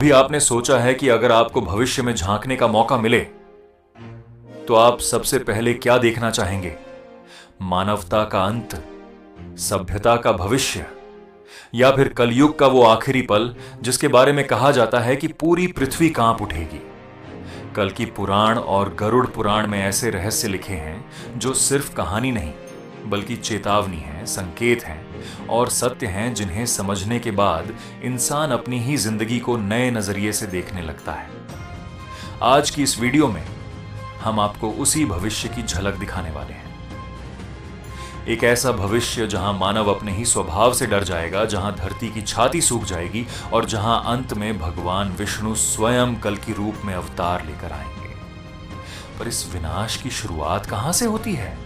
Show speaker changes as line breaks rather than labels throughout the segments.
भी आपने सोचा है कि अगर आपको भविष्य में झांकने का मौका मिले तो आप सबसे पहले क्या देखना चाहेंगे? मानवता का अंत, सभ्यता का भविष्य, या फिर कलयुग का वो आखिरी पल जिसके बारे में कहा जाता है कि पूरी पृथ्वी कांप उठेगी? कल की पुराण और गरुड़ पुराण में ऐसे रहस्य लिखे हैं जो सिर्फ कहानी नहीं बल्कि चेतावनी है, संकेत हैं और सत्य हैं जिन्हें समझने के बाद इंसान अपनी ही जिंदगी को नए नजरिए से देखने लगता है। आज की इस वीडियो में हम आपको उसी भविष्य की झलक दिखाने वाले हैं। एक ऐसा भविष्य जहां मानव अपने ही स्वभाव से डर जाएगा, जहां धरती की छाती सूख जाएगी और जहां अंत में भगवान विष्णु स्वयं कल की रूप में अवतार लेकर आएंगे। पर इस विनाश की शुरुआत कहां से होती है?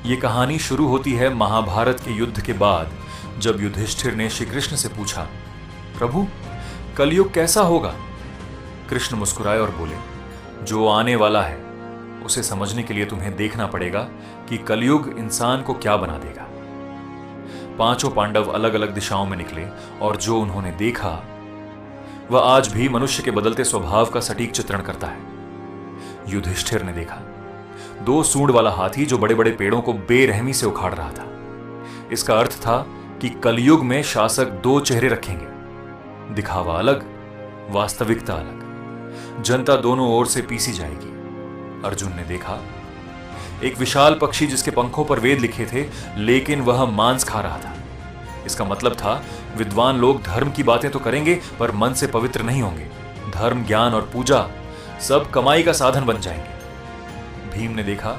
ये कहानी शुरू होती है महाभारत के युद्ध के बाद, जब युधिष्ठिर ने श्री कृष्ण से पूछा, प्रभु कलयुग कैसा होगा? कृष्ण मुस्कुराए और बोले, जो आने वाला है उसे समझने के लिए तुम्हें देखना पड़ेगा कि कलयुग इंसान को क्या बना देगा। पांचों पांडव अलग अलग दिशाओं में निकले और जो उन्होंने देखा वह आज भी मनुष्य के बदलते स्वभाव का सटीक चित्रण करता है। युधिष्ठिर ने देखा दो सूंड वाला हाथी जो बड़े बड़े पेड़ों को बेरहमी से उखाड़ रहा था। इसका अर्थ था कि कलयुग में शासक दो चेहरे रखेंगे, दिखावा अलग, वास्तविकता अलग। जनता दोनों ओर से पीसी जाएगी। अर्जुन ने देखा एक विशाल पक्षी जिसके पंखों पर वेद लिखे थे, लेकिन वह मांस खा रहा था। इसका मतलब था विद्वान लोग धर्म की बातें तो करेंगे पर मन से पवित्र नहीं होंगे। धर्म, ज्ञान और पूजा सब कमाई का साधन बन जाएंगे। भीम ने देखा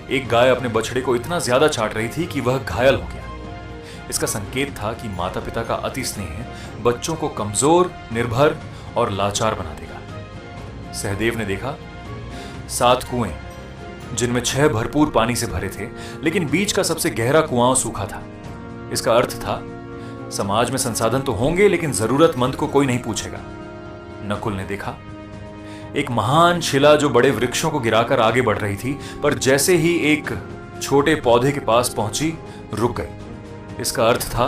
एक गाय अपने बछड़े को इतना ज्यादा चाट रही थी कि वह घायल हो गया। इसका संकेत था कि माता पिता का अति स्नेह बच्चों को कमजोर, निर्भर और लाचार बना देगा। सहदेव ने देखा 7 कुएं जिनमें 6 भरपूर पानी से भरे थे, लेकिन बीच का सबसे गहरा कुआं सूखा था। इसका अर्थ था समाज में संसाधन तो होंगे लेकिन जरूरतमंद को कोई नहीं पूछेगा। नकुल ने देखा एक महान शिला जो बड़े वृक्षों को गिराकर आगे बढ़ रही थी, पर जैसे ही एक छोटे पौधे के पास पहुंची रुक गई। इसका अर्थ था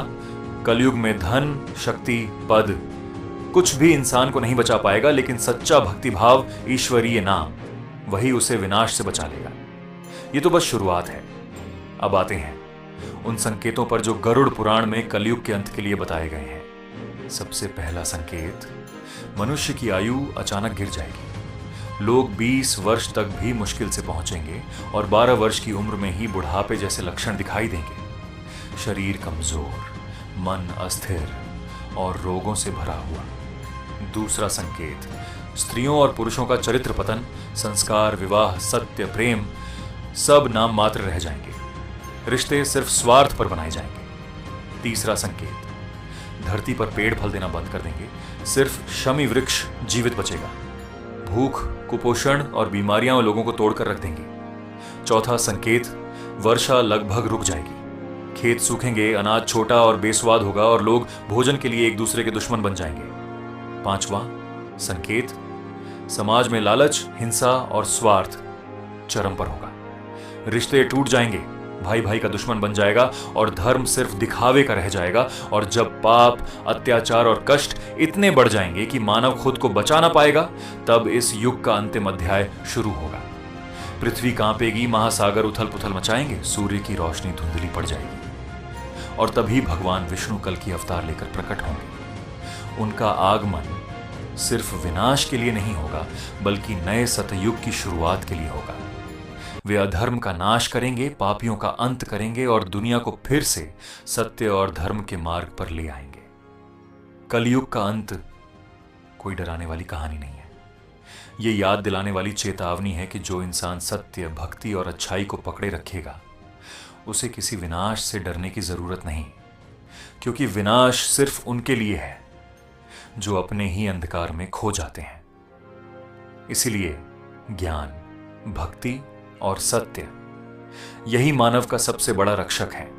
कलयुग में धन, शक्ति, पद कुछ भी इंसान को नहीं बचा पाएगा, लेकिन सच्चा भक्तिभाव, ईश्वरीय नाम वही उसे विनाश से बचा लेगा। ये तो बस शुरुआत है। अब आते हैं उन संकेतों पर जो गरुड़ पुराण में कलयुग के अंत के लिए बताए गए हैं। सबसे पहला संकेत, मनुष्य की आयु अचानक गिर जाएगी। लोग 20 वर्ष तक भी मुश्किल से पहुंचेंगे और 12 वर्ष की उम्र में ही बुढ़ापे जैसे लक्षण दिखाई देंगे। शरीर कमजोर, मन अस्थिर और रोगों से भरा हुआ। दूसरा संकेत, स्त्रियों और पुरुषों का चरित्र पतन, संस्कार, विवाह, सत्य, प्रेम सब नाम मात्र रह जाएंगे। रिश्ते सिर्फ स्वार्थ पर बनाए जाएंगे। तीसरा संकेत, धरती पर पेड़ फल देना बंद कर देंगे, सिर्फ शमी वृक्ष जीवित बचेगा। भूख, कुपोषण और बीमारियां लोगों को तोड़कर रख देंगी। चौथा संकेत, वर्षा लगभग रुक जाएगी। खेत सूखेंगे, अनाज छोटा और बेस्वाद होगा और लोग भोजन के लिए एक दूसरे के दुश्मन बन जाएंगे। पांचवा संकेत, समाज में लालच, हिंसा और स्वार्थ चरम पर होगा। रिश्ते टूट जाएंगे, भाई भाई का दुश्मन बन जाएगा और धर्म सिर्फ दिखावे का रह जाएगा। और जब पाप, अत्याचार और कष्ट इतने बढ़ जाएंगे कि मानव खुद को बचा ना पाएगा, तब इस युग का अंतिम अध्याय शुरू होगा। पृथ्वी कांपेगी, महासागर उथल पुथल मचाएंगे, सूर्य की रोशनी धुंधली पड़ जाएगी और तभी भगवान विष्णु कल की अवतार लेकर प्रकट होंगे। उनका आगमन सिर्फ विनाश के लिए नहीं होगा बल्कि नए सतयुग की शुरुआत के लिए होगा। वे अधर्म का नाश करेंगे, पापियों का अंत करेंगे और दुनिया को फिर से सत्य और धर्म के मार्ग पर ले आएंगे। कलयुग का अंत कोई डराने वाली कहानी नहीं है। ये याद दिलाने वाली चेतावनी है कि जो इंसान सत्य, भक्ति और अच्छाई को पकड़े रखेगा उसे किसी विनाश से डरने की जरूरत नहीं, क्योंकि विनाश सिर्फ उनके लिए है जो अपने ही अंधकार में खो जाते हैं। इसीलिए ज्ञान, भक्ति और सत्य यही मानव का सबसे बड़ा रक्षक है।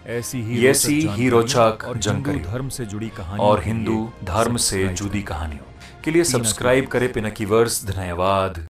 ऐसी ही रोचक जानकारी
धर्म से जुड़ी कहानी
और हिंदू धर्म से जुड़ी कहानियों के लिए सब्सक्राइब करें पिनाकीवर्स। धन्यवाद।